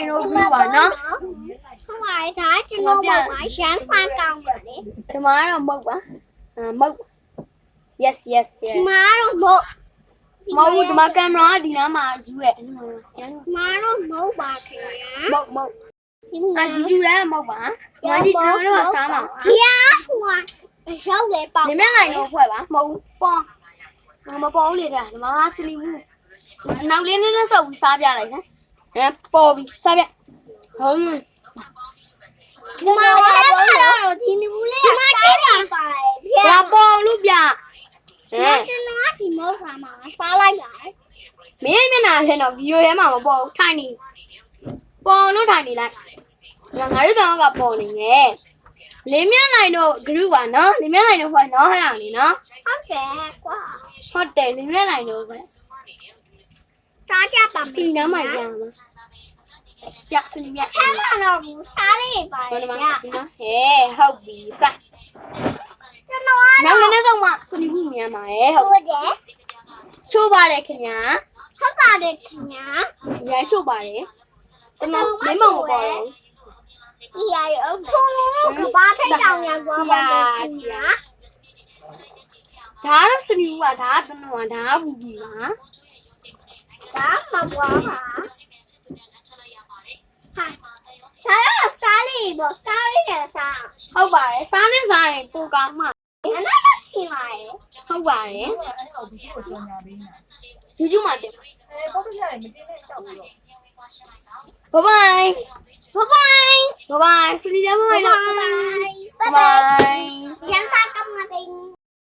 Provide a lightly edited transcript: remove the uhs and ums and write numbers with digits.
တို့ဘူးပါနော် ဟုတ်ပါတယ်ဒါကျွန်တော်ကရမ်းဖန်ကောင်းပါလေ ဒီမှာတော့မဟုတ်ပါမဟုတ် yes ဒီမှာတော့မဟုတ် မဟုတ်ဒီမှာကင်မရာဒီနားမှာယူရဲ့ ဒီမှာတော့မဟုတ်ပါခင်ဗျာ မဟုတ်ယူရဲမဟုတ်ပါဒီမှာဒီကျွန်တော်တို့စားမှာ ဒီဟာဟိုရောက်လေပေါ့ နေမဲ့လိုက်တော့ဖွဲ့ပါမဟုတ်ပေါ်မပေါ်လေတာဒီမှာစလီဘူးနောက်လေးနဲ့ဆုပ်ပြီးစားပြလိုက်နော်ပေါ်ပြီးစားပြဟုတ် ဒီမှာတော့ဒီနဘူးလေးဒီမှာကြည့်ပါပါတယ် လာပေါ်လို့ပြကျွန်တော်ဒီမောက်စားမှာစားလိုက်ပါတယ် မင်းမျက်နှာထဲတော့ဗီဒီယိုထဲမှာမပေါ်ဘူးထိုင်နေပေါ်လို့ထိုင်နေလိုက်ငါတို့တော့ကပေါ်နေငယ်လေးမြလိုက်တော့ group ပါနော်လေးမြလိုက်တော့ဖွဲ့နော်ဟဲ့အောင်နေနော် ဟုတ်တယ်ကွာ ဟုတ်တယ်လေးမြလိုက်တော့ပဲ စားကြပါမယ် စီနားမှာကြာမှာပြစနေမြ ဆမ်းမတော့ဘူးစားလေးပါလေ ဒီမှာ ည နော်ဟဲ့ဟုတ်ပြီစား ကျွန်တော် နောက်လည်းဆုံးမစနေဘူးမြန်ပါရဲ့ဟုတ် ဟုတ်တယ် ချိုးပါတယ်ခင်ဗျာ ဟုတ်ပါတယ်ခင်ဗျာ ရမ်းချိုးပါတယ်တမမင်းမမပေါ်တော့ ဒီရအဖုံးကဘာထိုက်တောင်ရသွားပါမယ်ခင်ဗျာ ဒါတော့စနေဘူးကဒါကတနဝဒါကဘူးပြီပါ ဒါမပွားပါဟာဒါစားလေးပေါ့စားလေးနဲ့စား ဟုတ်ပါတယ်စားနေစားရင်ပိုကောင်းမှာ နည်းနည်းတော့ချင်ပါရဲ့ ဟုတ်ပါတယ် အဲ့ဟောဒီကိုကြောင်ညာပေးနေ ဂျူးဂျူးမတင် ပုတ်ပြရတယ်မတင်းနဲ့ရှောက်ပြီးတော့ ဘိုင်ဘိုင်ဘိုင်ဘိုင်ဘိုင်ဘိုင်စနေကြဘိုင်လို့ bye ဘိုင် ရန်စားကမ္မတင်